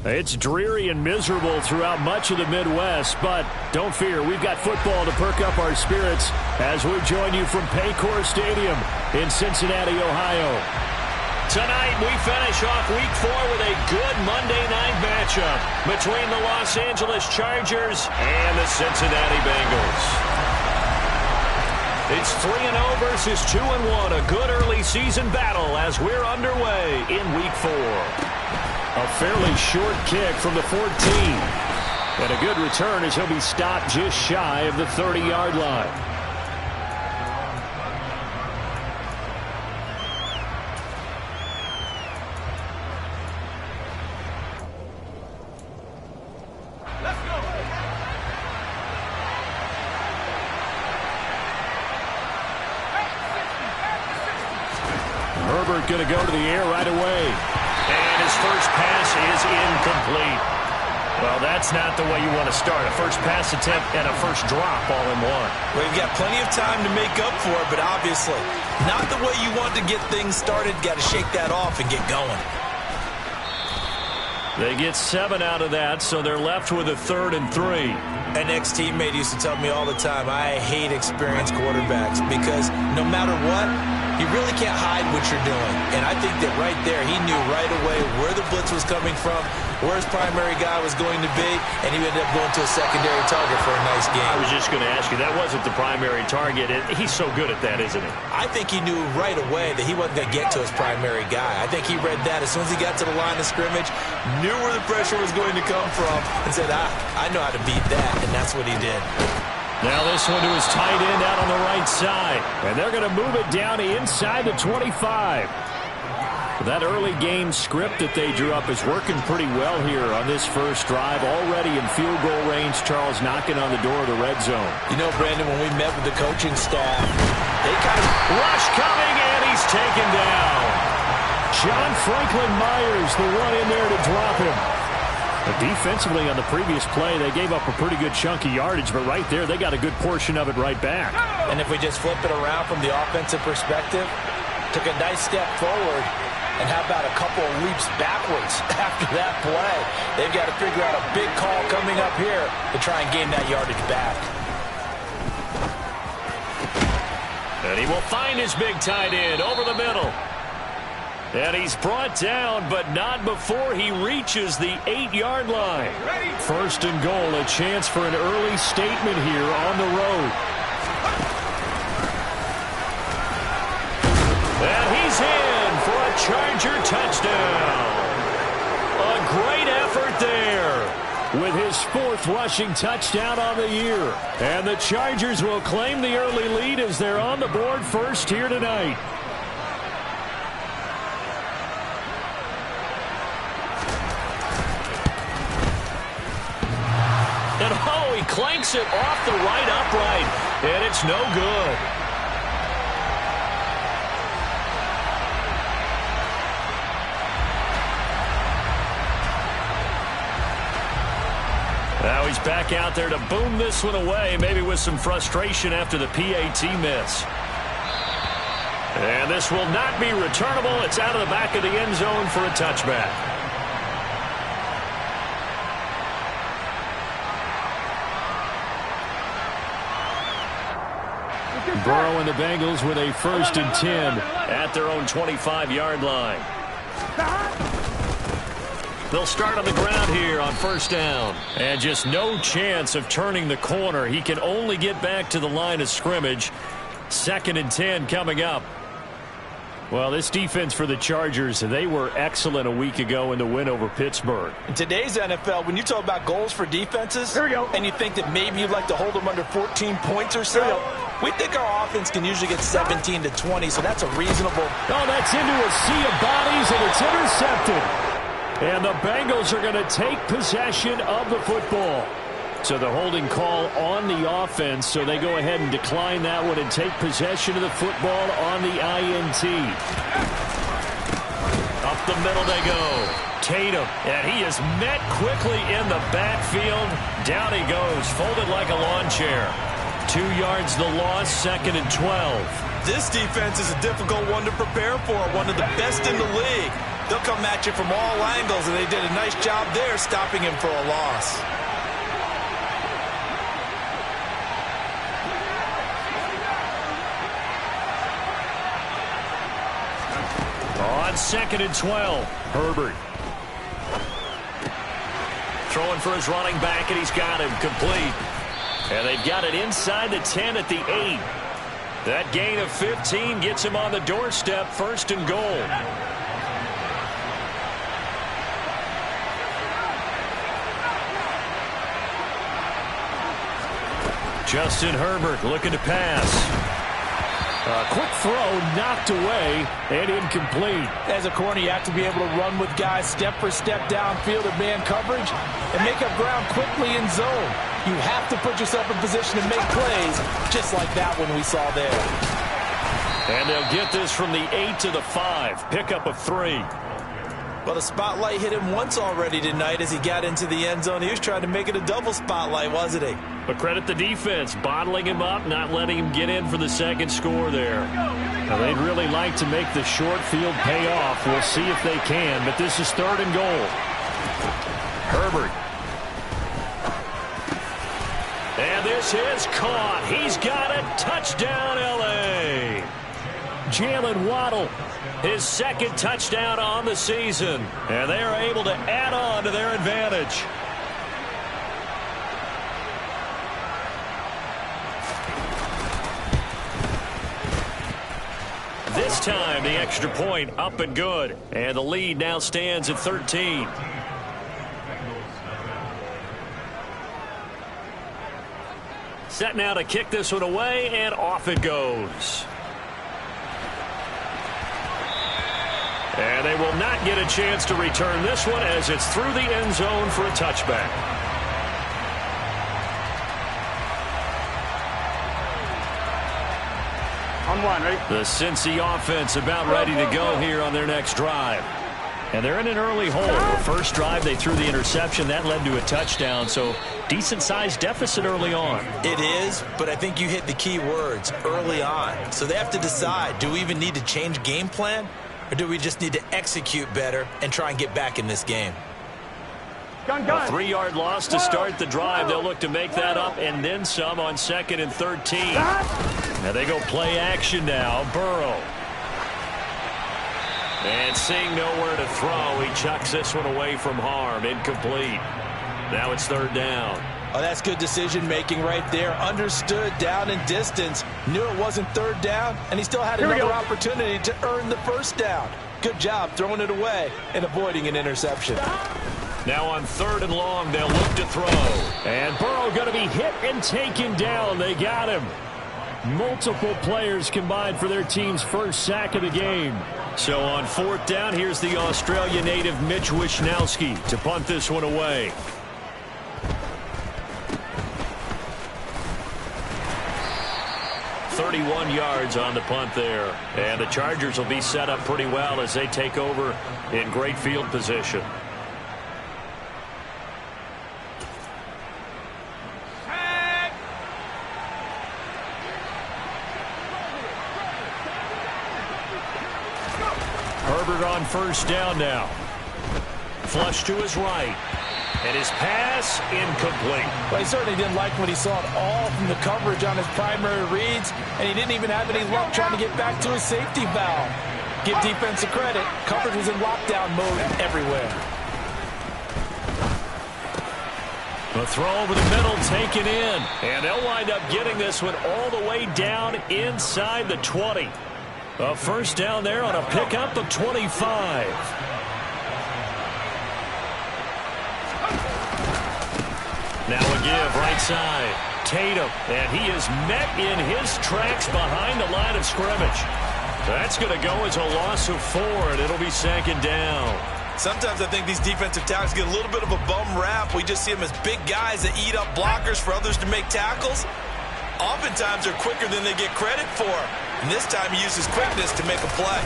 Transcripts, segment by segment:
It's dreary and miserable throughout much of the Midwest, but don't fear, we've got football to perk up our spirits as we join you from Paycor Stadium in Cincinnati, Ohio. Tonight, we finish off Week 4 with a good Monday night matchup between the Los Angeles Chargers and the Cincinnati Bengals. It's 3-0 versus 2-1, a good early season battle as we're underway in Week 4. A fairly short kick from the 14. And a good return as he'll be stopped just shy of the 30-yard line. Let's go. Herbert going to go to the air right away. And his first pass is incomplete. Well, that's not the way you want to start. A first pass attempt and a first drop all in one. Well, you've got plenty of time to make up for it, but obviously not the way you want to get things started. Got to shake that off and get going. They get 7 out of that, so they're left with a 3rd and 3. An ex-teammate used to tell me all the time, I hate experienced quarterbacks because no matter what, you really can't hide what you're doing. And I think that right there, he knew right away where the blitz was coming from, where his primary guy was going to be, and he ended up going to a secondary target for a nice game. I was just going to ask you, that wasn't the primary target. He's so good at that, isn't he? I think he knew right away that he wasn't going to get to his primary guy. I think he read that as soon as he got to the line of scrimmage, knew where the pressure was going to come from, and said, I know how to beat that, and that's what he did. Now this one to his tight end out on the right side. And they're going to move it down inside the 25. That early game script that they drew up is working pretty well here on this first drive. Already in field goal range, Charles knocking on the door of the red zone. You know, Brandon, when we met with the coaching staff, they kind of... Rush coming, and he's taken down. John Franklin Myers, the one in there to drop him. But defensively on the previous play, they gave up a pretty good chunk of yardage, but right there, they got a good portion of it right back. And if we just flip it around from the offensive perspective, took a nice step forward, and how about a couple of leaps backwards after that play? They've got to figure out a big call coming up here to try and gain that yardage back. And he will find his big tight end over the middle. And he's brought down, but not before he reaches the 8-yard line. First and goal, a chance for an early statement here on the road. And he's in for a Charger touchdown. A great effort there with his 4th rushing touchdown on the year. And the Chargers will claim the early lead as they're on the board first here tonight. And oh, he clanks it off the right upright, and it's no good. Now he's back out there to boom this one away, maybe with some frustration after the PAT miss. And this will not be returnable. It's out of the back of the end zone for a touchback. Burrow and the Bengals with a 1st and 10 at their own 25-yard line. They'll start on the ground here on first down. And just no chance of turning the corner. He can only get back to the line of scrimmage. 2nd and 10 coming up. Well, this defense for the Chargers, they were excellent a week ago in the win over Pittsburgh. In today's NFL, when you talk about goals for defenses, Here we go. and you think that maybe you'd like to hold them under 14 points or so, we think our offense can usually get 17 to 20, so that's a reasonable. Oh, that's into a sea of bodies, and it's intercepted. And the Bengals are going to take possession of the football. So the holding call on the offense, so they go ahead and decline that one and take possession of the football on the INT. Up the middle they go. Tatum, and he is met quickly in the backfield. Down he goes, folded like a lawn chair. 2 yards the loss, 2nd and 12. This defense is a difficult one to prepare for, one of the best in the league. They'll come at you from all angles, and they did a nice job there stopping him for a loss. On 2nd and 12, Herbert. Throwing for his running back, and he's got him complete. And they've got it inside the 10 at the 8. That gain of 15 gets him on the doorstep, 1st and goal. Justin Herbert looking to pass. A quick throw knocked away and incomplete. As a corner, you have to be able to run with guys step for step downfield of man coverage and make up ground quickly in zone. You have to put yourself in position to make plays, just like that one we saw there. And they'll get this from the 8 to the 5. Pickup of 3. Well, the spotlight hit him once already tonight as he got into the end zone. He was trying to make it a double spotlight, wasn't he? But credit the defense, bottling him up, not letting him get in for the second score there. Now, they'd really like to make the short field pay off. We'll see if they can, but this is 3rd and goal. Herbert. And this is caught. He's got it. Touchdown, L.A. Jalen Waddle, his 2nd touchdown on the season. And they are able to add on to their advantage. This time, the extra point up and good. And the lead now stands at 13. Set now to kick this one away, and off it goes. And they will not get a chance to return this one as it's through the end zone for a touchback. On one, ready? The Cincy offense about ready to go here on their next drive. And they're in an early hole. The first drive, they threw the interception. That led to a touchdown, so decent-sized deficit early on. It is, but I think you hit the key words, early on. So they have to decide, do we even need to change game plan, or do we just need to execute better and try and get back in this game? A 3-yard loss to start the drive. They'll look to make that up and then some on 2nd and 13. Now they go play action now. Burrow. And seeing nowhere to throw, he chucks this one away from harm. Incomplete. Now it's 3rd down. Oh, that's good decision-making right there. Understood down and distance. Knew it wasn't 3rd down, and he still had another opportunity to earn the 1st down. Good job throwing it away and avoiding an interception. Now on 3rd and long, they'll look to throw. And Burrow going to be hit and taken down. They got him. Multiple players combined for their team's first sack of the game. So on 4th down, here's the Australia native Mitch Wishnowsky to punt this one away. .31 yards on the punt there. And the Chargers will be set up pretty well as they take over in great field position. Herbert on 1st down now. Flush to his right. And his pass incomplete. Well, he certainly didn't like what he saw at all from the coverage on his primary reads, and he didn't even have any luck trying to get back to his safety valve. Give defense a credit. Coverage was in lockdown mode everywhere. The throw over the middle taken in. And they'll wind up getting this one all the way down inside the 20. A 1st down there on a pickup of 25. Now a give right side. Tatum, and he is met in his tracks behind the line of scrimmage. That's going to go as a loss of 4, and it'll be 2nd down. Sometimes I think these defensive tackles get a little bit of a bum rap. We just see them as big guys that eat up blockers for others to make tackles. Oftentimes they're quicker than they get credit for. And this time he uses quickness to make a play.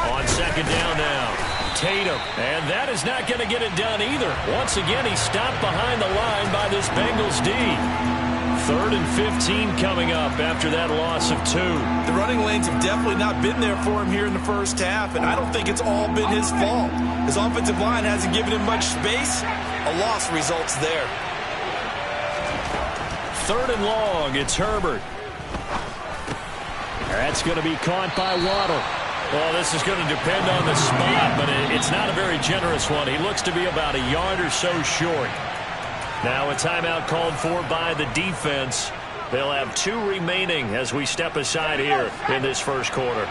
On 2nd down now. Tatum, and that is not going to get it done either. Once again, he's stopped behind the line by this Bengals D. 3rd and 15 coming up after that loss of 2. The running lanes have definitely not been there for him here in the first half, and I don't think it's all been his fault. His offensive line hasn't given him much space. A loss results there. 3rd and long. It's Herbert. That's going to be caught by Waddle. Well, this is going to depend on the spot, but it's not a very generous one. He looks to be about a yard or so short. Now a timeout called for by the defense. They'll have 2 remaining as we step aside here in this first quarter.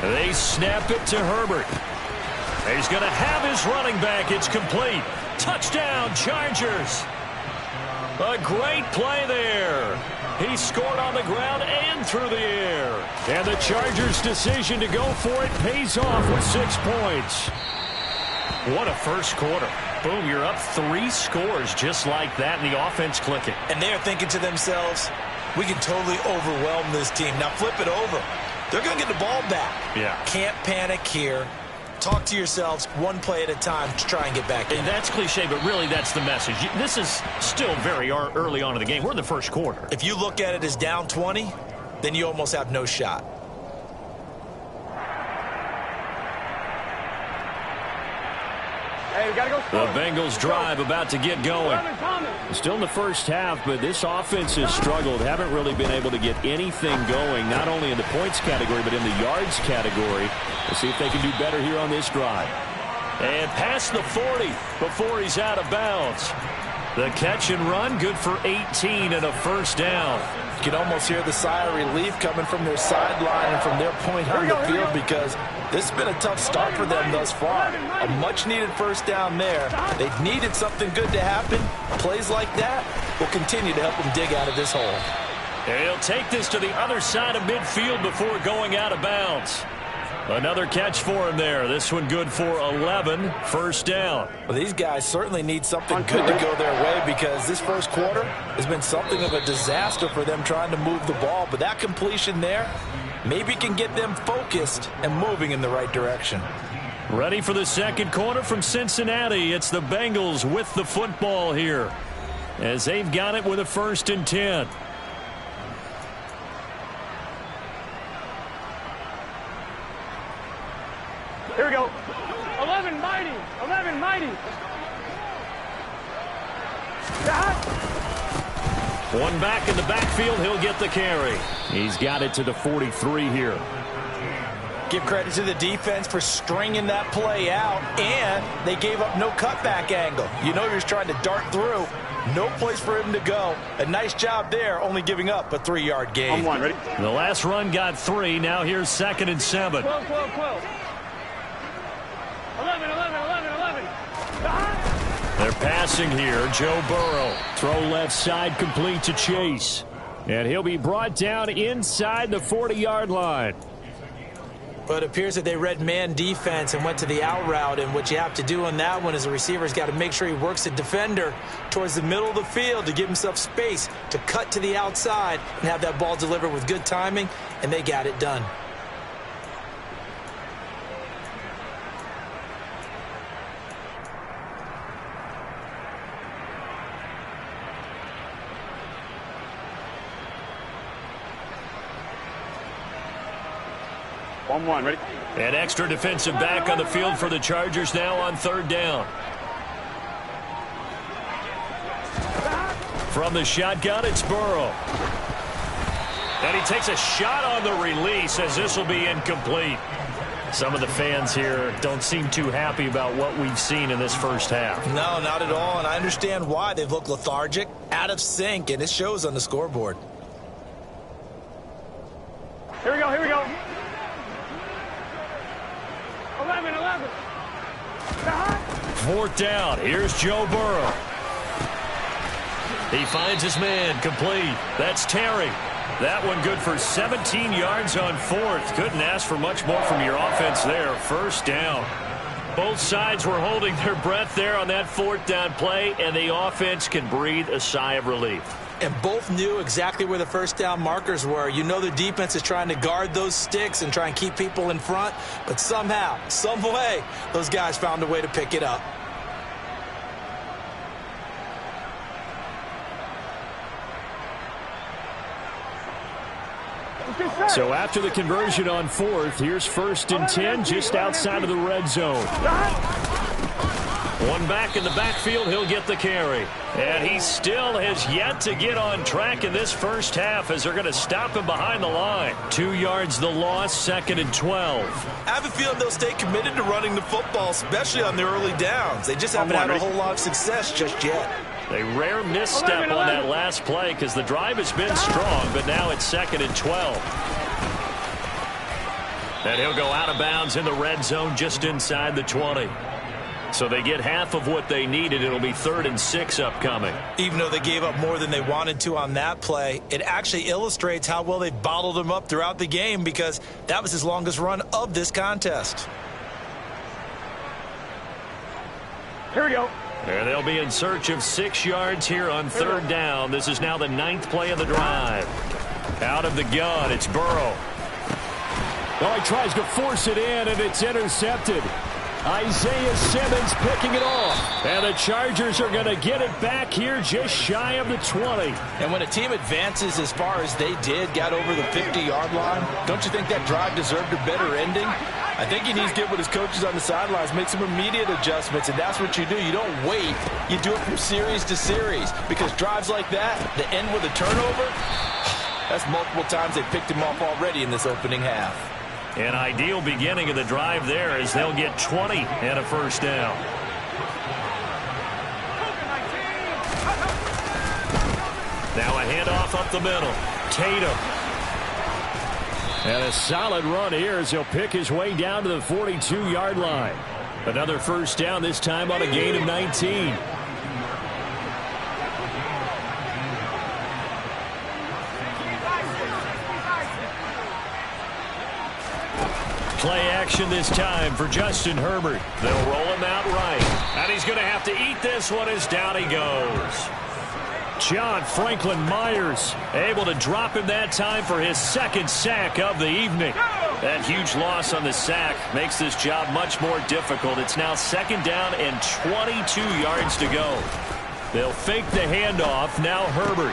They snap it to Herbert. He's going to have his running back. It's complete. Touchdown, Chargers. A great play there. He scored on the ground and through the air. And the Chargers' decision to go for it pays off with 6 points. What a first quarter. Boom, you're up 3 scores just like that, and the offense clicking. And they're thinking to themselves, we can totally overwhelm this team. Now flip it over. They're going to get the ball back. Yeah. Can't panic here. Talk to yourselves one play at a time to try and get back in. And that's cliche, but really that's the message. This is still very early on in the game. We're in the first quarter. If you look at it as down 20, then you almost have no shot. Hey, we gotta go. The Bengals drive about to get going. Still in the first half, but this offense has struggled. Haven't really been able to get anything going, not only in the points category, but in the yards category. We'll see if they can do better here on this drive. And past the 40 before he's out of bounds. The catch and run, good for 18 and a first down. You can almost hear the sigh of relief coming from their sideline and from their point on the field, because this has been a tough start for them thus far. A much-needed first down there. They've needed something good to happen. Plays like that will continue to help them dig out of this hole. And he'll take this to the other side of midfield before going out of bounds. Another catch for him there. This one good for 11. First down. Well, these guys certainly need something good to go their way, because this first quarter has been something of a disaster for them trying to move the ball. But that completion there maybe can get them focused and moving in the right direction. Ready for the second quarter from Cincinnati. It's the Bengals with the football here, as they've got it with a 1st and 10. Here we go. 11 mighty. 11 mighty. One back in the backfield. He'll get the carry. He's got it to the 43 here. Give credit to the defense for stringing that play out, and they gave up no cutback angle. You know, you're just trying to dart through. No place for him to go. A nice job there, only giving up a 3-yard gain. On 1, ready? The last run got 3. Now here's 2nd and 7. 12, 12, 12. 11, 11, 11, 11. They're passing here. Joe Burrow. Throw left side, complete to Chase. And he'll be brought down inside the 40-yard line. But it appears that they read man defense and went to the out route, and what you have to do on that one is the receiver's got to make sure he works the defender towards the middle of the field to give himself space to cut to the outside and have that ball delivered with good timing, and they got it done. On 1, ready? An extra defensive back on the field for the Chargers now on 3rd down. From the shotgun, it's Burrow. And he takes a shot on the release, as this will be incomplete. Some of the fans here don't seem too happy about what we've seen in this first half. No, not at all, and I understand why. They've looked lethargic, out of sync, and it shows on the scoreboard. Here we go, here we go. 11, 11. 4th down. Here's Joe Burrow. He finds his man, complete. That's Terry. That one good for 17 yards on 4th. Couldn't ask for much more from your offense there. First down. Both sides were holding their breath there on that 4th down play, and the offense can breathe a sigh of relief. and both knew exactly where the first down markers were. You know the defense is trying to guard those sticks and try and keep people in front, but somehow, some way, those guys found a way to pick it up. So after the conversion on fourth, here's 1st and 10 just outside of the red zone. One back in the backfield, he'll get the carry. And he still has yet to get on track in this first half as they're going to stop him behind the line. 2 yards the loss, 2nd and 12. I have a feeling they'll stay committed to running the football, especially on their early downs. They just haven't had a whole lot of success just yet. A rare misstep on that last play because the drive has been strong, but now it's 2nd and 12. And he'll go out of bounds in the red zone just inside the 20. So they get half of what they needed. It'll be 3rd and 6 upcoming. Even though they gave up more than they wanted to on that play, it actually illustrates how well they've bottled them up throughout the game because that was his longest run of this contest. Here we go. And they'll be in search of 6 yards here on 3rd down. This is now the 9th play of the drive. Out of the gun, it's Burrow. Oh, he tries to force it in, and it's intercepted. Isaiah Simmons picking it off. And the Chargers are going to get it back here just shy of the 20. And when a team advances as far as they did, got over the 50-yard line, don't you think that drive deserved a better ending? I think he needs to get with his coaches on the sidelines, make some immediate adjustments, and that's what you do. You don't wait. You do it from series to series because drives like that, that end with a turnover, that's multiple times they picked him off already in this opening half. An ideal beginning of the drive there as they'll get 20 and a 1st down. Now a handoff up the middle. Tatum. And a solid run here as he'll pick his way down to the 42-yard line. Another 1st down, this time on a gain of 19. Play action this time for Justin Herbert. They'll roll him out right. And he's going to have to eat this one as down he goes. John Franklin Myers able to drop him that time for his 2nd sack of the evening. That huge loss on the sack makes this job much more difficult. It's now 2nd down and 22 yards to go. They'll fake the handoff. Now Herbert.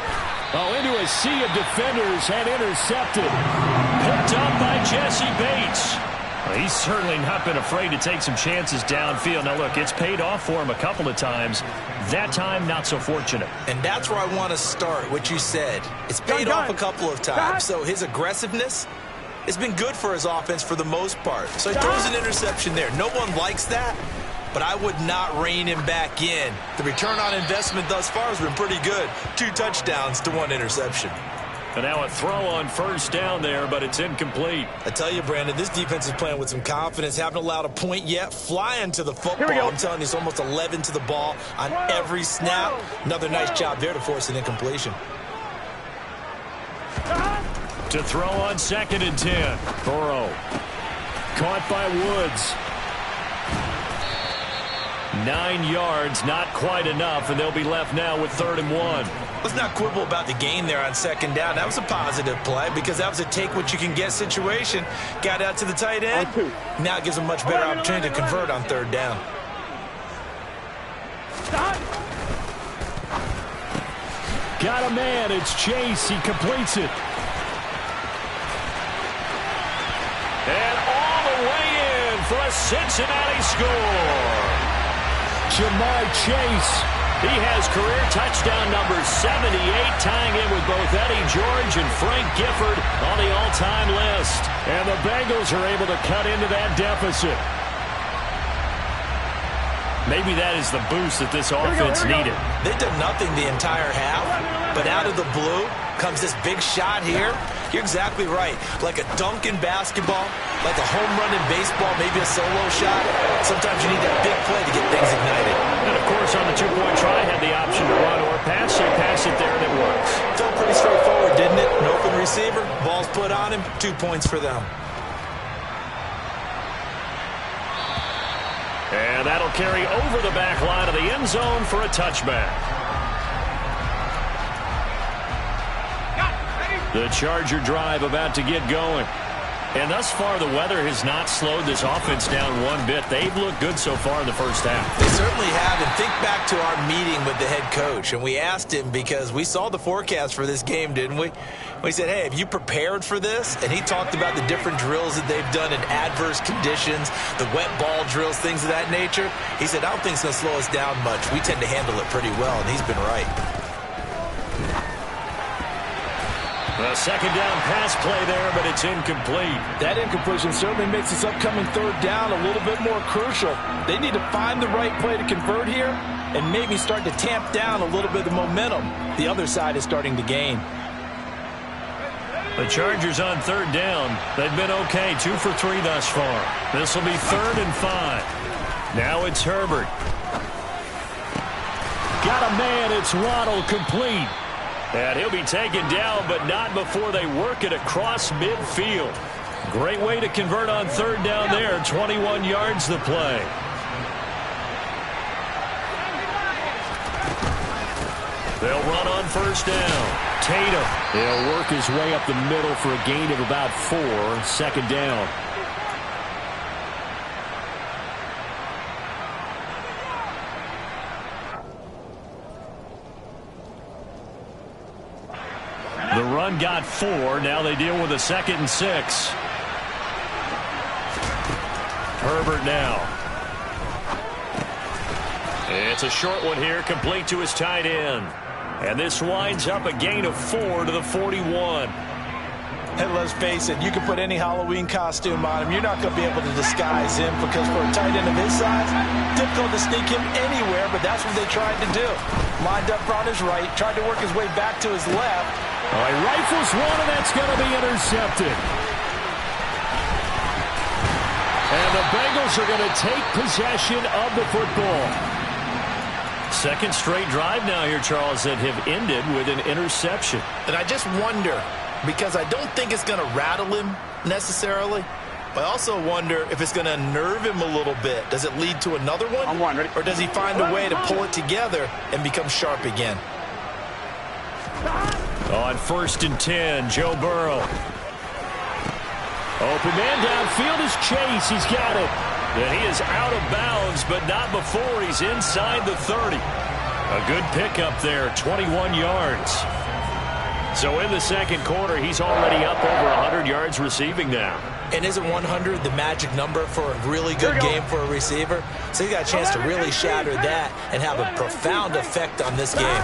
Oh, into a sea of defenders and intercepted. Picked up by Jesse Bates. Well, he's certainly not been afraid to take some chances downfield. Now, look, it's paid off for him a couple of times. That time, not so fortunate. And that's where I want to start, what you said. It's paid off a couple of times. So his aggressiveness has been good for his offense for the most part. So he throws an interception there. No one likes that, but I would not rein him back in. The return on investment thus far has been pretty good. 2 touchdowns to 1 interception. And now a throw on 1st down there, but it's incomplete. I tell you, Brandon, this defense is playing with some confidence. Haven't allowed a point yet. Flying to the football. I'm telling you, it's almost 11 to the ball on every snap. Another nice job there to force an incompletion. To throw on 2nd and 10. Burrow. Caught by Woods. 9 yards, not quite enough, and they'll be left now with 3rd and 1. Let's not quibble about the gain there on 2nd down. That was a positive play because that was a take-what-you-can-get situation. Got out to the tight end. Now it gives them a much better opportunity to convert on 3rd down. Got a man. It's Chase. He completes it. And all the way in for a Cincinnati score. Jamar Chase. He has career touchdown number 78, tying in with both Eddie George and Frank Gifford on the all-time list. And the Bengals are able to cut into that deficit. Maybe that is the boost that this offense needed. They've done nothing the entire half, but out of the blue comes this big shot here. You're exactly right. Like a dunk in basketball, like a home run in baseball, maybe a solo shot. Sometimes you need that big play to get things ignited. And, of course, on the 2-point try, had the option to run or pass. They pass it there, and it works. Felt pretty straightforward, didn't it? An open receiver, ball's put on him, 2 points for them. And that'll carry over the back line of the end zone for a touchback. The Charger drive about to get going. And thus far, the weather has not slowed this offense down one bit. They've looked good so far in the first half. They certainly have. And think back to our meeting with the head coach. And we asked him because we saw the forecast for this game, didn't we? We said, hey, have you prepared for this? And he talked about the different drills that they've done in adverse conditions, the wet ball drills, things of that nature. He said, I don't think it's going to slow us down much. We tend to handle it pretty well, and he's been right. A second down pass play there, but it's incomplete. That incompletion certainly makes this upcoming third down a little bit more crucial. They need to find the right play to convert here and maybe start to tamp down a little bit of the momentum the other side is starting to gain. The Chargers on third down. They've been okay, 2 for 3 thus far. This will be 3rd and 5. Now it's Herbert. Got a man. It's Waddle, complete. And he'll be taken down, but not before they work it across midfield. Great way to convert on third down there. 21 yards the play. They'll run on first down. Tatum. He'll work his way up the middle for a gain of about 4. 2nd down. The run got 4. Now they deal with a 2nd and 6. Herbert now. It's a short one here, complete to his tight end. And this winds up a gain of 4 to the 41. And let's face it, you can put any Halloween costume on him. You're not going to be able to disguise him because for a tight end of his size, difficult to sneak him anywhere, but that's what they tried to do. Lined up on his right, tried to work his way back to his left. All right, rifles one, and that's going to be intercepted. And the Bengals are going to take possession of the football. Second straight drive now here, Charles, that have ended with an interception. And I just wonder, because I don't think it's going to rattle him necessarily, but I also wonder if it's going to unnerve him a little bit. Does it lead to another one? I'm one, ready? Or does he find a way to pull it together and become sharp again? On 1st and 10, Joe Burrow. Open man downfield is Chase. He's got it. And he is out of bounds, but not before he's inside the 30. A good pickup there, 21 yards. So in the second quarter, he's already up over 100 yards receiving now. And isn't 100 the magic number for a really good game for a receiver? So he's got a chance to really shatter that and have a profound effect on this game.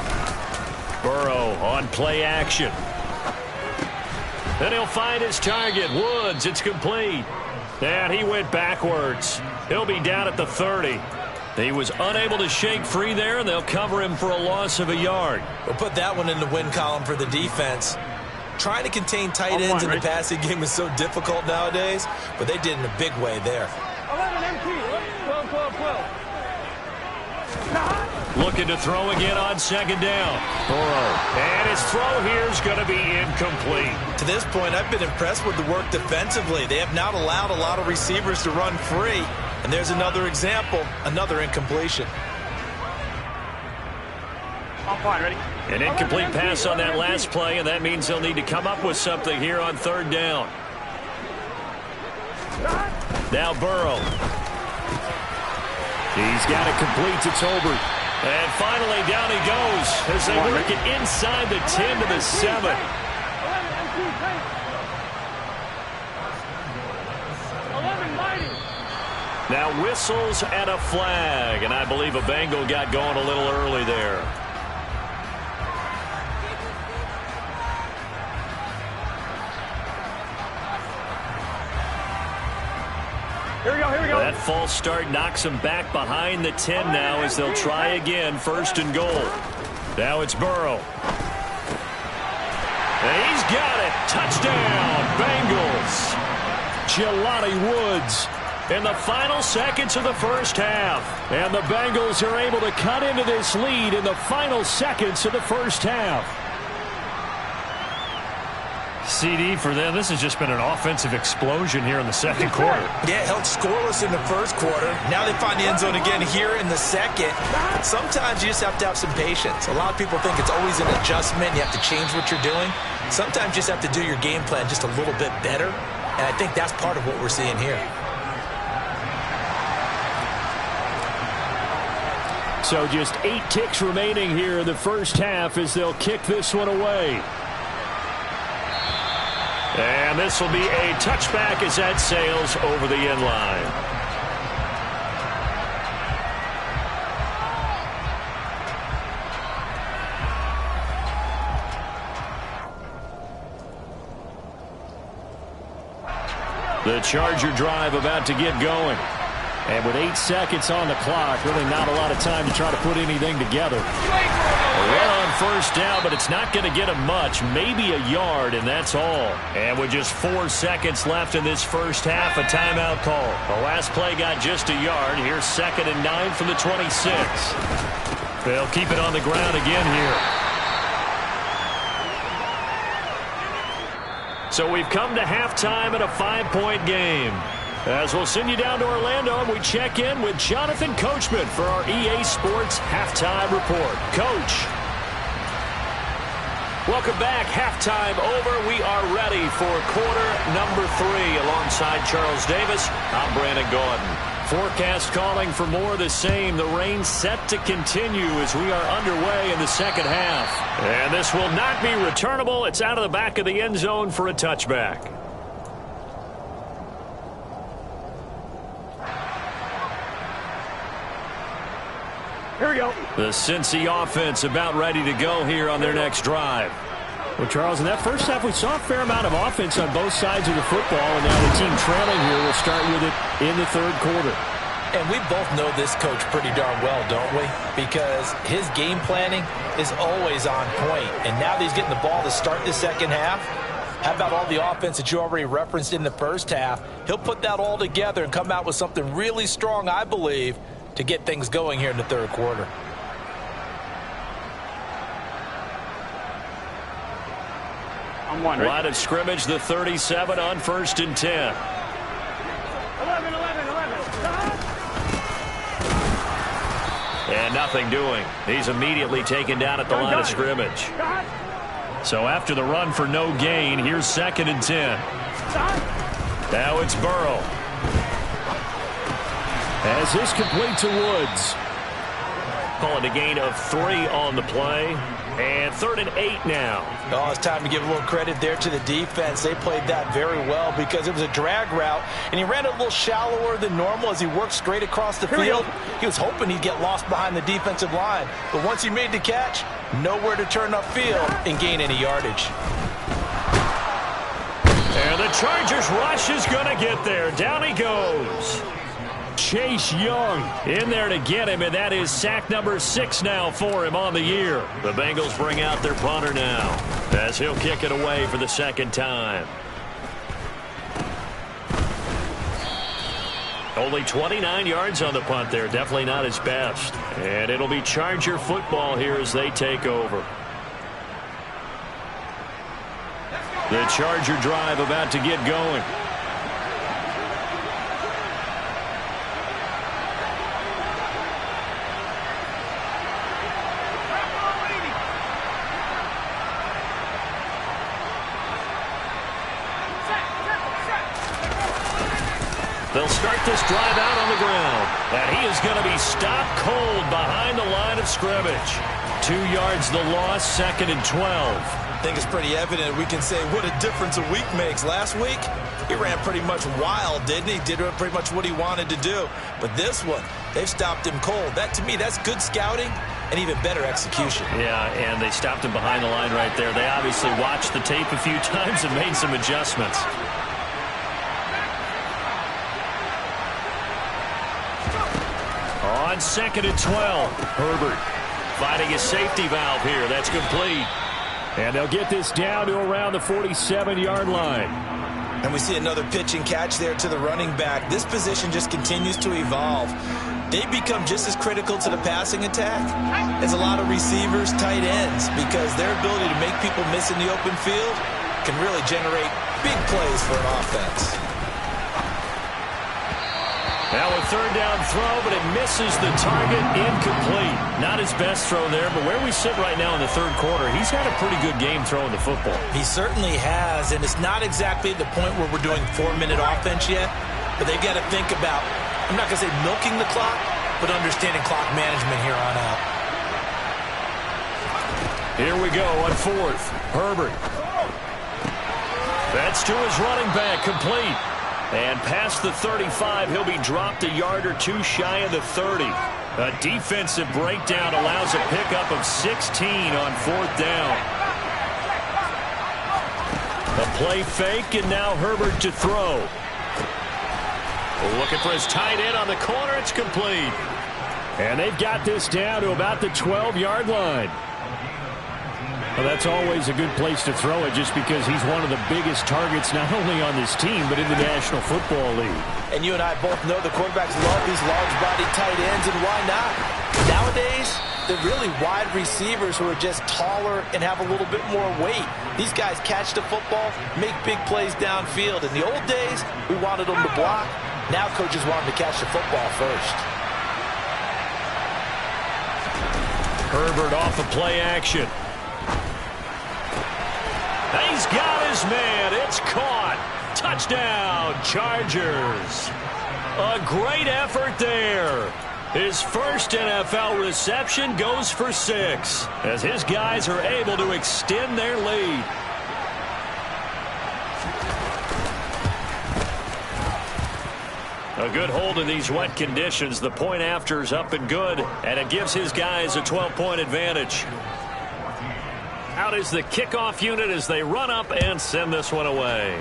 Burrow on play action. Then he'll find his target, Woods. It's complete. And he went backwards. He'll be down at the 30. He was unable to shake free there, and they'll cover him for a loss of a yard. We'll put that one in the win column for the defense. Trying to contain tight ends in the passing game is so difficult nowadays, but they did in a big way there. 11 MT, 12, 12, 12. Looking to throw again on 2nd down. Burrow. And his throw here is going to be incomplete. To this point, I've been impressed with the work defensively. They have not allowed a lot of receivers to run free. And there's another example, another incompletion. I'm fine, ready? An incomplete pass on that last play, and that means they'll need to come up with something here on 3rd down. Now Burrow. He's got it complete to Tolbert. And finally down he goes as they work it inside the 10 to the 7. 11 mighty. Now whistles and a flag, and I believe a Bengal got going a little early there. Here we go, here we go. That false start knocks them back behind the 10 now as they'll try again, 1st and goal. Now it's Burrow. And he's got it. Touchdown, Bengals. Jelani Woods in the final seconds of the first half. And the Bengals are able to cut into this lead in the final seconds of the first half. CD for them. This has just been an offensive explosion here in the second quarter. Yeah, held scoreless in the first quarter. Now they find the end zone again here in the second. Sometimes you just have to have some patience. A lot of people think it's always an adjustment. You have to change what you're doing. Sometimes you just have to do your game plan just a little bit better, and I think that's part of what we're seeing here. So just 8 ticks remaining here in the first half as they'll kick this one away. And this will be a touchback as that sails over the end line. The Charger drive about to get going. And with 8 seconds on the clock, really not a lot of time to try to put anything together. A run on first down, but it's not going to get him much. Maybe a yard, and that's all. And with just 4 seconds left in this first half, a timeout call. The last play got just a yard. Here's 2nd and 9 from the 26. They'll keep it on the ground again here. So we've come to halftime in a 5-point game. As we'll send you down to Orlando, and we check in with Jonathan Coachman for our EA Sports Halftime Report. Coach. Welcome back. Halftime over. We are ready for quarter number 3. Alongside Charles Davis, I'm Brandon Gordon. Forecast calling for more of the same. The rain set to continue as we are underway in the second half. And this will not be returnable. It's out of the back of the end zone for a touchback. Here we go. The Cincy offense about ready to go here on their next drive. Well, Charles, in that first half, we saw a fair amount of offense on both sides of the football, and now the team trailing here will start with it in the third quarter. And we both know this coach pretty darn well, don't we? Because his game planning is always on point. And now that he's getting the ball to start the second half, how about all the offense that you already referenced in the first half? He'll put that all together and come out with something really strong, I believe, to get things going here in the third quarter. I'm one, right? Line of scrimmage, the 37 on 1st and 10. 11. And nothing doing. He's immediately taken down at the line of scrimmage. So after the run for no gain, here's 2nd and 10. Now it's Burrow. As this complete to Woods. Calling a gain of 3 on the play. And 3rd and 8 now. Oh, it's time to give a little credit there to the defense. They played that very well because it was a drag route, and he ran it a little shallower than normal as he worked straight across the field. He was hoping he'd get lost behind the defensive line. But once he made the catch, nowhere to turn upfield and gain any yardage. And the Chargers rush is going to get there. Down he goes. Chase Young in there to get him, and that is sack number 6 now for him on the year. The Bengals bring out their punter now as he'll kick it away for the second time. Only 29 yards on the punt there. Definitely not his best. And it'll be Charger football here as they take over. The Charger drive about to get going. They'll start this drive out on the ground. And he is going to be stopped cold behind the line of scrimmage. 2 yards the loss, 2nd and 12. I think it's pretty evident we can say what a difference a week makes. Last week, he ran pretty much wild, didn't he? Did pretty much what he wanted to do. But this one, they've stopped him cold. That, to me, that's good scouting and even better execution. Yeah, and they stopped him behind the line right there. They obviously watched the tape a few times and made some adjustments. On 2nd and 12, Herbert finding his safety valve here. That's complete. And they'll get this down to around the 47-yard line. And we see another pitch and catch there to the running back. This position just continues to evolve. They become just as critical to the passing attack as a lot of receivers, tight ends, because their ability to make people miss in the open field can really generate big plays for an offense. Now a third down throw, but it misses the target, incomplete. Not his best throw there, but where we sit right now in the third quarter, he's had a pretty good game throwing the football. He certainly has, and it's not exactly the point where we're doing 4-minute offense yet, but they've got to think about, I'm not going to say milking the clock, but understanding clock management here on out. Here we go on fourth. Herbert. That's to his running back, complete. And past the 35, he'll be dropped a yard or two shy of the 30. A defensive breakdown allows a pickup of 16 on fourth down. A play fake, and now Herbert to throw. Looking for his tight end on the corner. It's complete. And they've got this down to about the 12-yard line. Well, that's always a good place to throw it just because he's one of the biggest targets not only on this team but in the National Football League. And you and I both know the quarterbacks love these large-bodied tight ends, and why not? Nowadays, they're really wide receivers who are just taller and have a little bit more weight. These guys catch the football, make big plays downfield. In the old days, we wanted them to block. Now coaches want them to catch the football first. Herbert off of play action. He's got his man. It's caught. Touchdown, Chargers. A great effort there. His first NFL reception goes for 6 as his guys are able to extend their lead. A good hold in these wet conditions. The point after is up and good, and it gives his guys a 12-point advantage. Out is the kickoff unit as they run up and send this one away.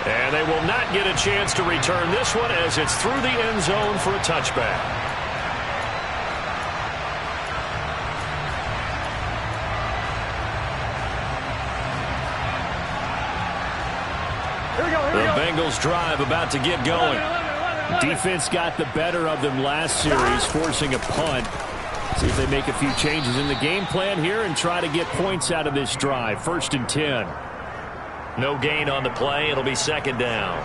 And they will not get a chance to return this one as it's through the end zone for a touchback. The Bengals drive about to get going. Defense got the better of them last series, forcing a punt. See if they make a few changes in the game plan here and try to get points out of this drive. 1st and 10. No gain on the play. It'll be second down.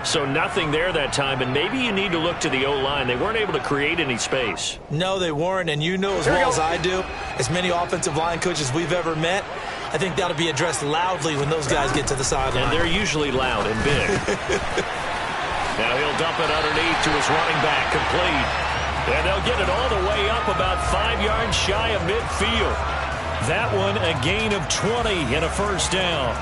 So nothing there that time, and maybe you need to look to the O-line. They weren't able to create any space. No, they weren't, and you know as well as I do, as many offensive line coaches we've ever met, I think that'll be addressed loudly when those guys get to the sideline. And they're usually loud and big. Now he'll dump it underneath to his running back, complete. And they'll get it all the way up about 5 yards shy of midfield. That one a gain of 20 and a first down.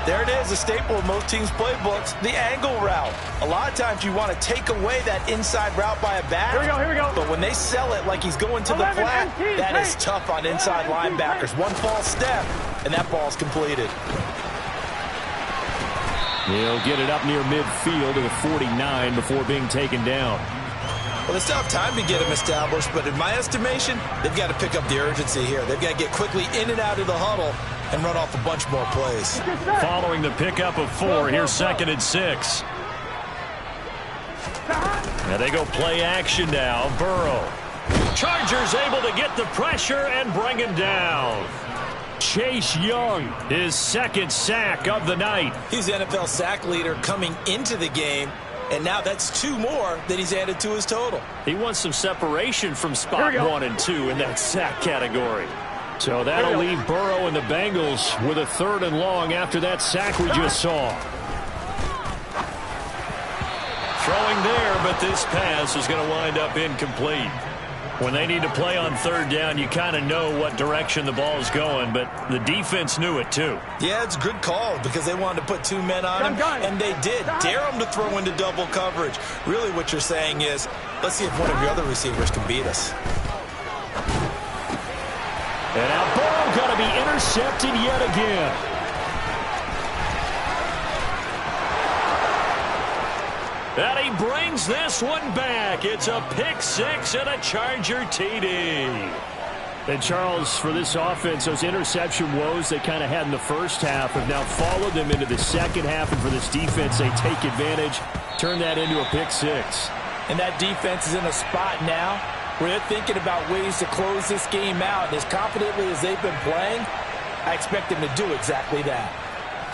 There it is, a staple of most teams' playbooks, the angle route. A lot of times you want to take away that inside route by a back. Here we go. But when they sell it like he's going to the flat, that is tough on inside linebackers. One false step, and that ball's completed. He'll get it up near midfield to the 49 before being taken down. Well, they still have time to get him established, but in my estimation, they've got to pick up the urgency here. They've got to get quickly in and out of the huddle and run off a bunch more plays. Following the pickup of 4, here's 2nd and 6. Now they go play action now. Burrow. Chargers able to get the pressure and bring him down. Chase Young, his 2nd sack of the night. He's the NFL sack leader coming into the game. And now that's 2 more that he's added to his total. He wants some separation from spot 1 and 2 in that sack category. So that'll leave Burrow and the Bengals with a 3rd and long after that sack we just saw. Throwing there, but this pass is going to wind up incomplete. When they need to play on 3rd down, you kind of know what direction the ball's going, but the defense knew it too. Yeah, it's a good call because they wanted to put 2 men on him, and they did. Dare them to throw into double coverage. Really what you're saying is, let's see if one of your other receivers can beat us. And now Burrow going to be intercepted yet again. And he brings this one back. It's a pick 6 and a Charger TD. And Charles, for this offense, those interception woes they kind of had in the first half have now followed them into the second half. And for this defense, they take advantage, turn that into a pick 6. And that defense is in a spot now where they're thinking about ways to close this game out. And as confidently as they've been playing, I expect them to do exactly that.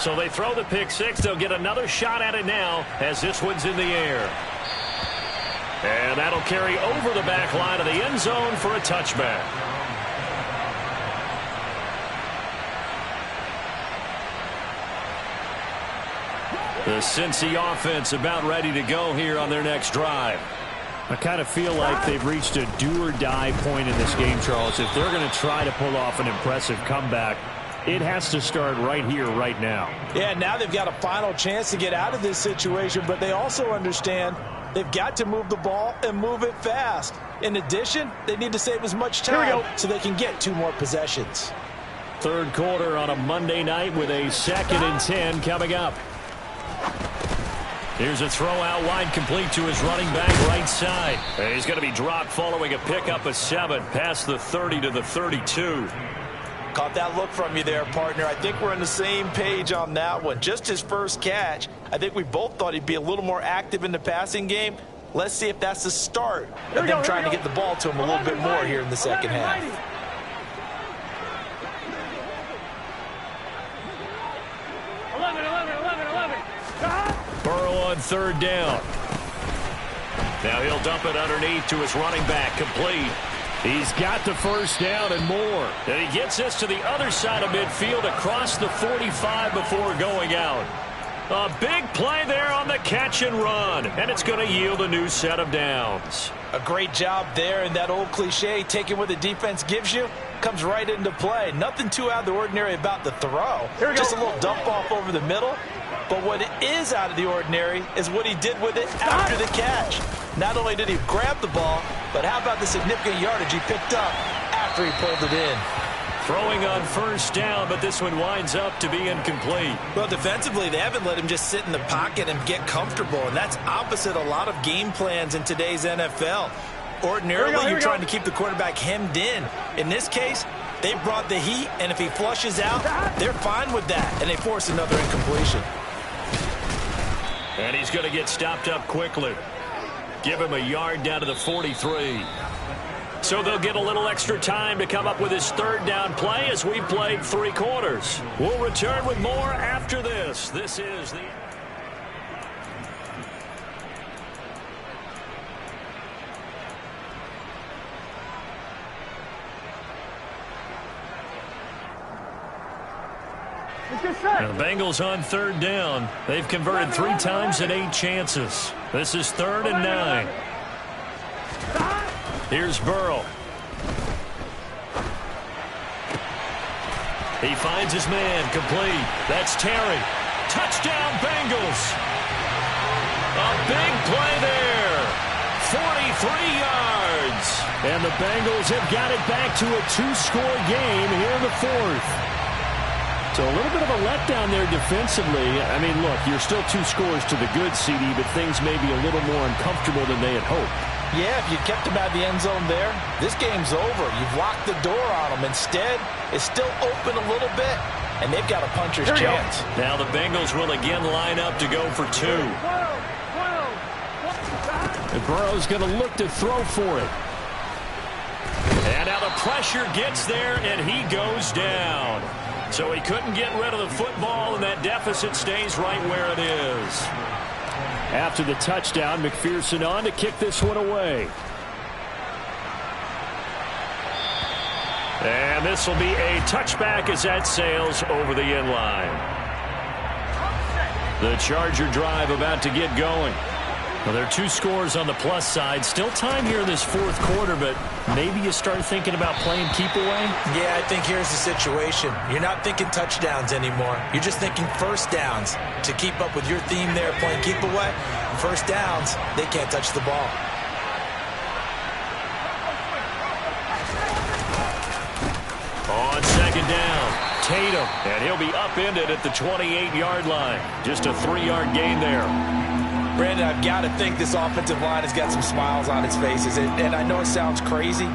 So they throw the pick six. They'll get another shot at it now as this one's in the air. And that'll carry over the back line of the end zone for a touchback. The Cincy offense about ready to go here on their next drive. I kind of feel like they've reached a do-or-die point in this game, Charles. If they're going to try to pull off an impressive comeback, it has to start right here, right now. Yeah, now they've got a final chance to get out of this situation, but they also understand they've got to move the ball and move it fast. In addition, they need to save as much time so they can get 2 more possessions. Third quarter on a Monday night with a 2nd and 10 coming up. Here's a throw out wide, complete to his running back right side. And he's going to be dropped following a pickup of 7 past the 30 to the 32. Caught that look from you there, partner. I think we're on the same page on that one. Just his first catch. I think we both thought he'd be a little more active in the passing game. Let's see if that's the start of them trying to get the ball to him a little bit more here in the second half. Burrow on 3rd down. Now he'll dump it underneath to his running back, complete. He's got the first down and more. And he gets this to the other side of midfield across the 45 before going out. A big play there on the catch and run. And it's going to yield a new set of downs. A great job there, and that old cliche, taking what the defense gives you, comes right into play. Nothing too out of the ordinary about the throw. Just a little dump off over the middle. But what is out of the ordinary is what he did with it after the catch. Not only did he grab the ball, but how about the significant yardage he picked up after he pulled it in. Throwing on 1st down, but this one winds up to be incomplete. Well, defensively, they haven't let him just sit in the pocket and get comfortable, and that's opposite a lot of game plans in today's NFL. Ordinarily, you're trying to keep the quarterback hemmed in. In this case, they brought the heat, and if he flushes out, they're fine with that, and they force another incompletion. And he's going to get stopped up quickly. Give him a yard down to the 43. So they'll get a little extra time to come up with his 3rd down play as we played 3 quarters. We'll return with more after this. This is the... And the Bengals on 3rd down. They've converted 3 times and 8 chances. This is 3rd and 9. Here's Burrow. He finds his man, complete. That's Terry. Touchdown, Bengals. A big play there. 43 yards. And the Bengals have got it back to a 2-score game here in the 4th. So a little bit of a letdown there defensively. I mean, look, you're still 2 scores to the good, CD, but things may be a little more uncomfortable than they had hoped. Yeah, if you kept him out of the end zone there, this game's over. You've locked the door on him. Instead, it's still open a little bit, and they've got a puncher's chance. Now the Bengals will again line up to go for 2. And Burrow's going to look to throw for it. And now the pressure gets there, and he goes down. So he couldn't get rid of the football, and that deficit stays right where it is. After the touchdown, McPherson on to kick this one away. And this will be a touchback as that sails over the end line. The Charger drive about to get going. Well, there are 2 scores on the plus side. Still time here in this 4th quarter, but maybe you start thinking about playing keep away? Yeah, I think here's the situation. You're not thinking touchdowns anymore. You're just thinking 1st downs. To keep up with your theme there, playing keep away, 1st downs, they can't touch the ball. On 2nd down, Tatum, and he'll be upended at the 28-yard line. Just a 3-yard gain there. Brandon, I've got to think this offensive line has got some smiles on its faces. And I know it sounds crazy,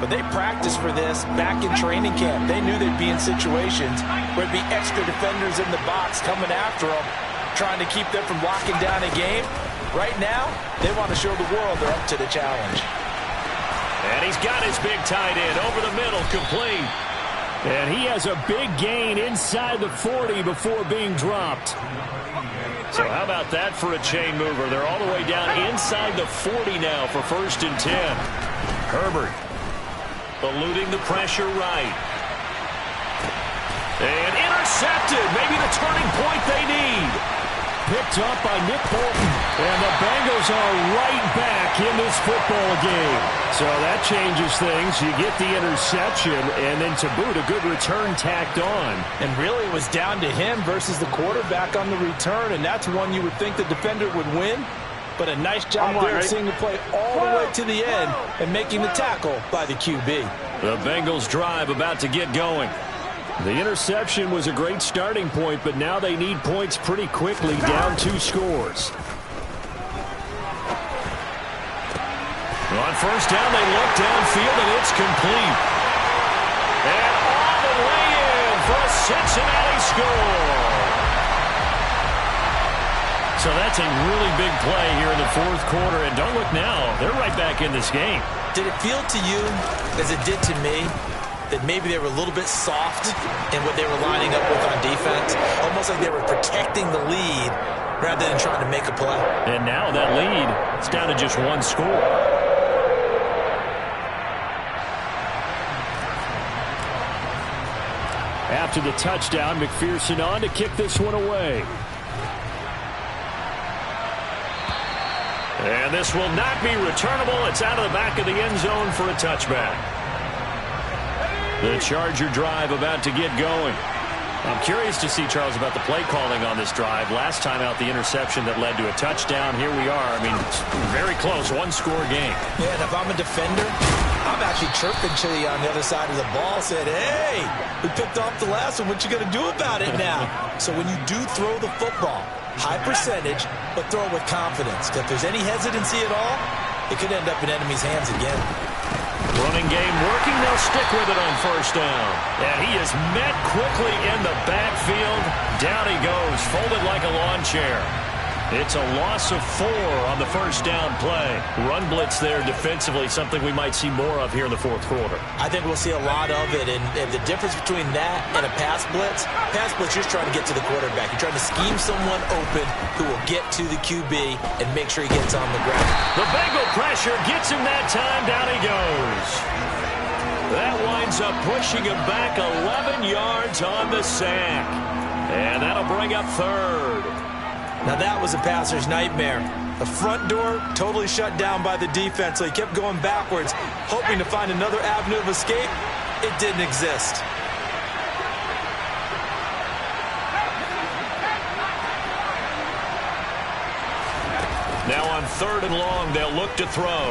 but they practiced for this back in training camp. They knew they'd be in situations where there'd be extra defenders in the box coming after them, trying to keep them from locking down a game. Right now, they want to show the world they're up to the challenge. And he's got his big tight end over the middle, complete. And he has a big gain inside the 40 before being dropped. So how about that for a chain mover? They're all the way down inside the 40 now for 1st and 10. Herbert eluding the pressure right. And intercepted. Maybe the turning point they need. Picked up by Nick Bolton. And the Bengals are right back in this football game. So that changes things. You get the interception, and then to boot, a good return tacked on. And really it was down to him versus the quarterback on the return, and that's one you would think the defender would win. But a nice job there seeing the play all the way to the end and making the tackle by the QB. The Bengals drive about to get going. The interception was a great starting point, but now they need points pretty quickly, down 2 scores. On 1st down, they look downfield, and it's complete. And all the way in for a Cincinnati score. So that's a really big play here in the 4th quarter, and don't look now, they're right back in this game. Did it feel to you, as it did to me, that maybe they were a little bit soft in what they were lining up with on defense? Almost like they were protecting the lead rather than trying to make a play. And now that lead, it's down to just 1 score. After the touchdown, McPherson on to kick this one away. And this will not be returnable. It's out of the back of the end zone for a touchback. The Charger drive about to get going. I'm curious to see, Charles, about the play calling on this drive. Last time out, the interception that led to a touchdown. Here we are. I mean, it's very close, 1-score game. Yeah, and if I'm a defender, I'm actually chirping to you on the other side of the ball, said, hey, we picked off the last one. What you going to do about it now? So when you do throw the football, high percentage, but throw it with confidence. If there's any hesitancy at all, it could end up in enemy's hands again. Running game working. They'll stick with it on 1st down. And he is met quickly in the backfield. Down he goes, folded like a lawn chair. It's a loss of 4 on the 1st down play. Run blitz there defensively, something we might see more of here in the 4th quarter. I think we'll see a lot of it, and the difference between that and a pass blitz, you're just trying to get to the quarterback. You're trying to scheme someone open who will get to the QB and make sure he gets on the ground. The Bengal pressure gets him that time. Down he goes. That winds up pushing him back 11 yards on the sack. And that'll bring up 3rd. Now that was a passer's nightmare. The front door totally shut down by the defense, so he kept going backwards, hoping to find another avenue of escape. It didn't exist. Now on 3rd and long, they'll look to throw.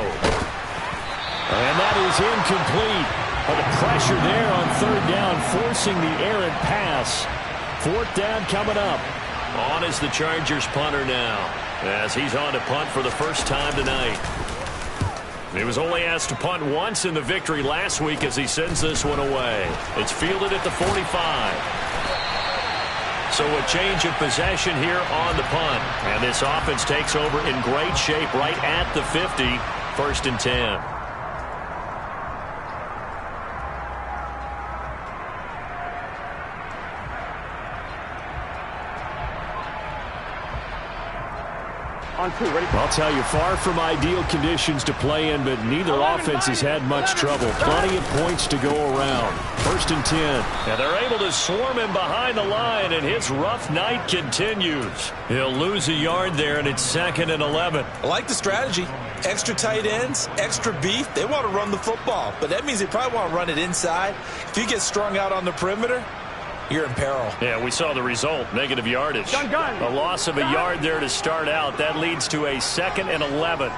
And that is incomplete. But the pressure there on 3rd down, forcing the errant pass. 4th down coming up. On is the Chargers punter now, as he's on to punt for the first time tonight. He was only asked to punt once in the victory last week as he sends this one away. It's fielded at the 45. So a change of possession here on the punt. And this offense takes over in great shape right at the 50. 1st and 10. On 2, ready? I'll tell you, far from ideal conditions to play in, but neither offense has had much trouble. Plenty of points to go around. 1st and 10. And they're able to swarm him behind the line, and his rough night continues. He'll lose a yard there, and it's 2nd and 11. I like the strategy. Extra tight ends, extra beef. They want to run the football, but that means they probably want to run it inside. If you get strung out on the perimeter, you're in peril. Yeah, we saw the result, negative yardage. Gun. A loss of a yard there to start out. That leads to a 2nd and 11. 11.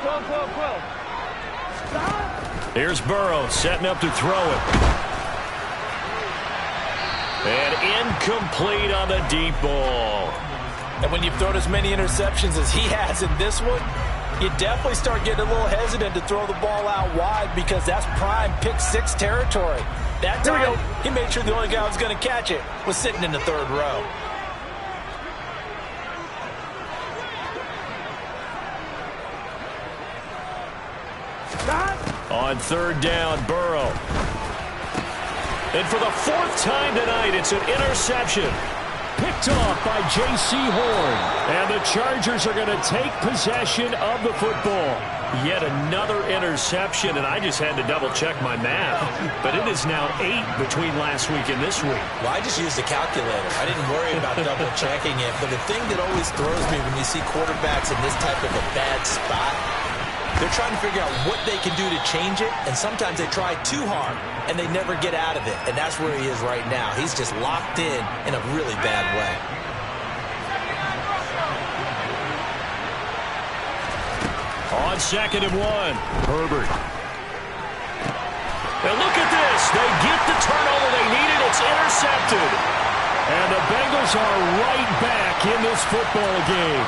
12. Stop. Here's Burrow setting up to throw it. And incomplete on the deep ball. And when you've thrown as many interceptions as he has in this one, you definitely start getting a little hesitant to throw the ball out wide because that's prime pick-6 territory. That time, he made sure the only guy who was going to catch it was sitting in the 3rd row. Stop. On third down, Burrow. And for the fourth time tonight, it's an interception. Picked off by J.C. Horn. And the Chargers are going to take possession of the football. Yet another interception, and I just had to double-check my math. But it is now 8 between last week and this week. Well, I just used a calculator. I didn't worry about double-checking it. But the thing that always throws me when you see quarterbacks in this type of a bad spot, they're trying to figure out what they can do to change it, and sometimes they try too hard, and they never get out of it. And that's where he is right now. He's just locked in a really bad way. On 2nd and 1, Herbert. And look at this. They get the turnover they needed. It's intercepted. And the Bengals are right back in this football game.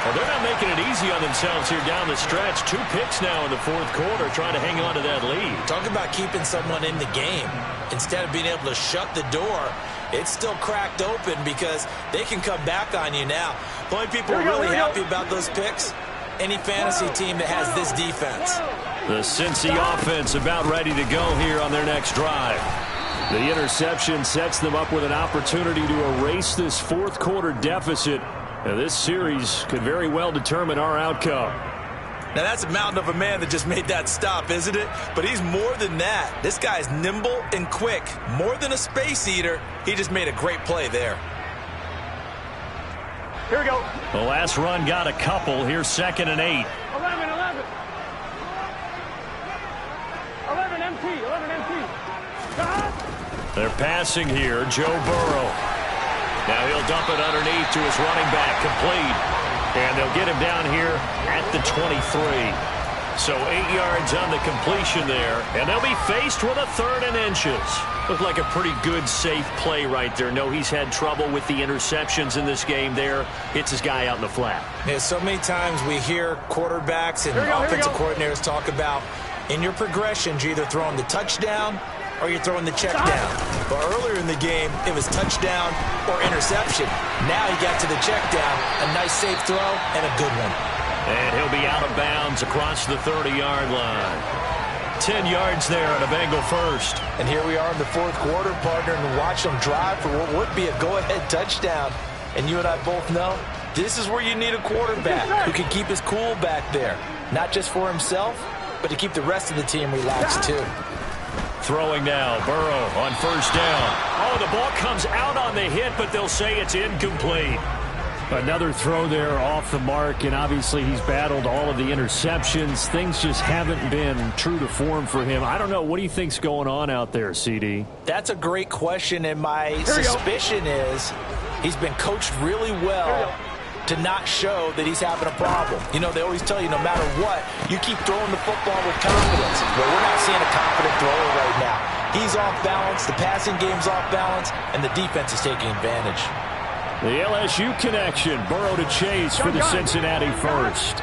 Well, they're not making it easy on themselves here down the stretch. 2 picks now in the fourth quarter, trying to hang on to that lead. Talk about keeping someone in the game. Instead of being able to shut the door, it's still cracked open because they can come back on you now. The only people really happy about those picks, any fantasy team that has this defense. The Cincy offense about ready to go here on their next drive. The interception sets them up with an opportunity to erase this fourth quarter deficit. Now, this series could very well determine our outcome. Now, that's a mountain of a man that just made that stop, isn't it? But he's more than that. This guy's nimble and quick. More than a space eater. He just made a great play there. Here we go. The last run got a couple. Here's 2nd and 8. 11 MT. 11 MT. They're passing here. Joe Burrow. Now he'll dump it underneath to his running back, complete. And they'll get him down here at the 23. So 8 yards on the completion there. And they'll be faced with a 3rd and inches. Looked like a pretty good, safe play right there. No, he's had trouble with the interceptions in this game there. Hits his guy out in the flat. Yeah, so many times we hear quarterbacks and offensive coordinators talk about in your progressions, you're either throwing the touchdown or you're throwing the check down. But earlier in the game, it was touchdown or interception. Now he got to the check down. A nice safe throw and a good one. And he'll be out of bounds across the 30-yard line. 10 yards there on a Bengal first. And here we are in the fourth quarter, partner, and watch them drive for what would be a go-ahead touchdown. And you and I both know this is where you need a quarterback who can keep his cool back there. Not just for himself, but to keep the rest of the team relaxed too. Throwing now, Burrow on first down. Oh, the ball comes out on the hit, but they'll say it's incomplete. Another throw there off the mark, and obviously he's battled all of the interceptions. Things just haven't been true to form for him. I don't know. What do you think's going on out there, CD? That's a great question, and my suspicion is he's been coached really well to not show that he's having a problem. You know, they always tell you no matter what, you keep throwing the football with confidence. Well, we're not seeing a confident thrower right now. He's off balance, the passing game's off balance, and the defense is taking advantage. The LSU connection, Burrow to Chase for the Cincinnati first.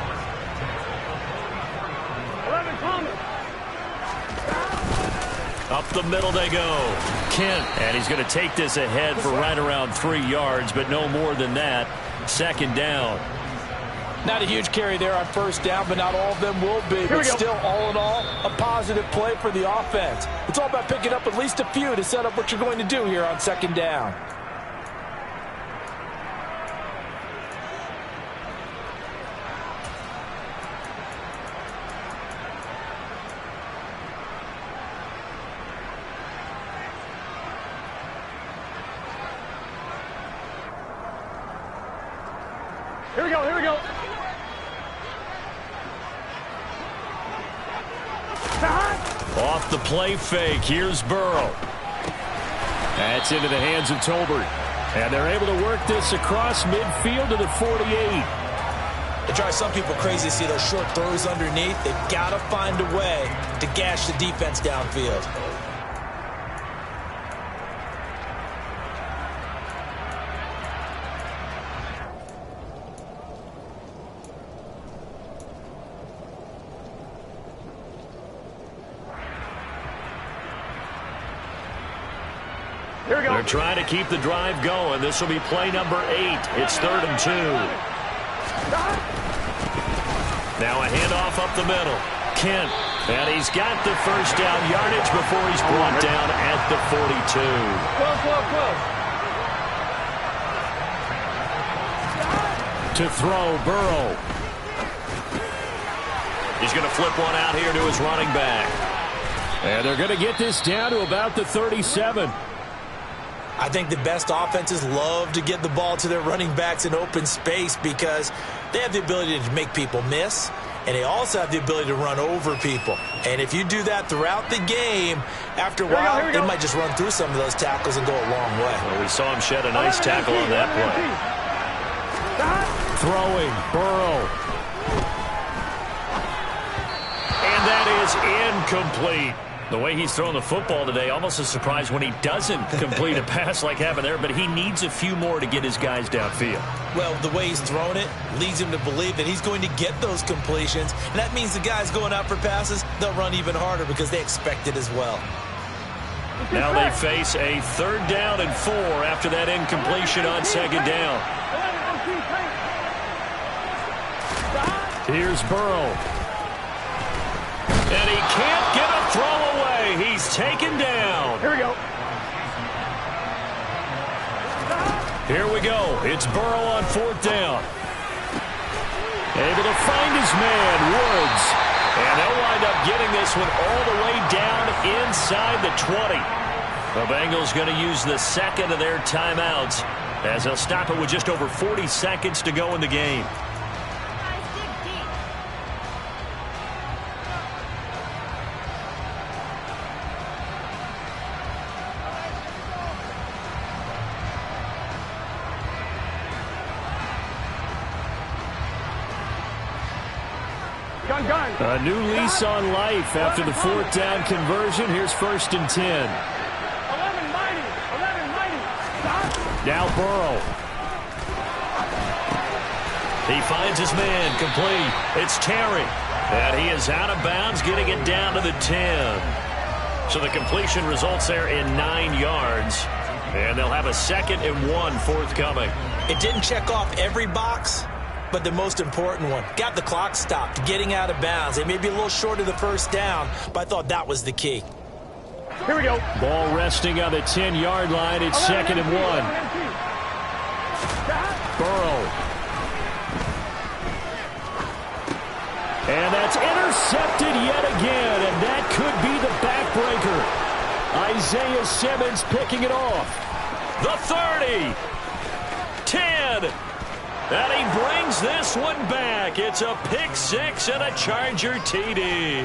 11 Thomas. Up the middle they go. Kent, and he's going to take this ahead for right around 3 yards, but no more than that. 2nd down. Not a huge carry there on first down, but not all of them will be. But still, all in all, a positive play for the offense. It's all about picking up at least a few to set up what you're going to do here on 2nd down. Here we go. Off the play fake, here's Burrow. That's into the hands of Tolbert. And they're able to work this across midfield to the 48. It drives some people crazy to see those short throws underneath. They've got to find a way to gash the defense downfield. They're trying to keep the drive going. This will be play number 8. It's 3rd and 2. Now a handoff up the middle. Kent And he's got the first down yardage before he's brought down at the 42. To throw, Burrow. He's going to flip one out here to his running back. And they're going to get this down to about the 37. I think the best offenses love to get the ball to their running backs in open space because they have the ability to make people miss, and they also have the ability to run over people. And if you do that throughout the game, after a while, they might just run through some of those tackles and go a long way. Well, we saw him shed a nice tackle on that play. Throwing, Burrow. And that is incomplete. The way he's throwing the football today, almost a surprise when he doesn't complete a pass like happened there, but he needs a few more to get his guys downfield. Well, the way he's thrown it leads him to believe that he's going to get those completions, and that means the guys going out for passes, they'll run even harder because they expect it as well. Now they face a 3rd down and 4 after that incompletion on 2nd down. Here's Burrow. And he can't get a throw away. He's taken down. Here we go. Here we go. It's Burrow on 4th down. Able to find his man, Woods. And they'll wind up getting this one all the way down inside the 20. The Bengals going to use the 2nd of their timeouts as they'll stop it with just over 40 seconds to go in the game. A new lease on life after the 4th down conversion. Here's 1st and 10. 11 mighty. Now Burrow. He finds his man, complete. It's Terry. And he is out of bounds, getting it down to the 10. So the completion results there in 9 yards. And they'll have a 2nd and 1 forthcoming. It didn't check off every box, but the most important one, got the clock stopped, getting out of bounds. They may be a little short of the 1st down, but I thought that was the key. Here we go. Ball resting on the 10-yard line. It's 2nd and 1. Burrow. And that's intercepted yet again, and that could be the backbreaker. Isaiah Simmons picking it off. The 30. 10. And he brings this one back. It's a pick 6 and a Charger TD.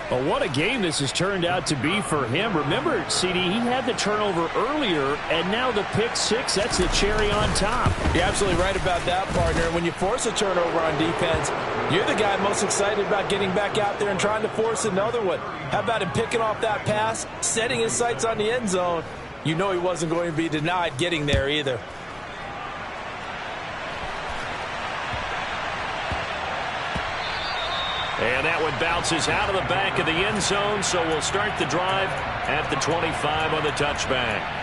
Well, what a game this has turned out to be for him. Remember, CD, he had the turnover earlier, and now the pick 6, that's the cherry on top. You're absolutely right about that, partner. When you force a turnover on defense, you're the guy most excited about getting back out there and trying to force another one. How about him picking off that pass, setting his sights on the end zone? You know he wasn't going to be denied getting there either. And that one bounces out of the back of the end zone, so we'll start the drive at the 25 on the touchback.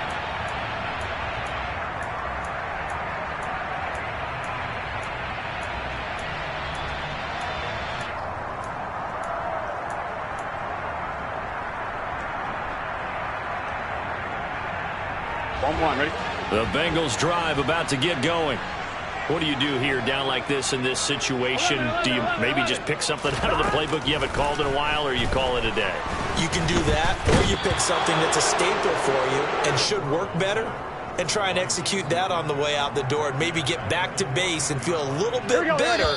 Ready? The Bengals drive about to get going. What do you do here down like this in this situation? Do you maybe just pick something out of the playbook you haven't called in a while, or you call it a day? You can do that, or you pick something that's a staple for you and should work better and try and execute that on the way out the door and maybe get back to base and feel a little bit better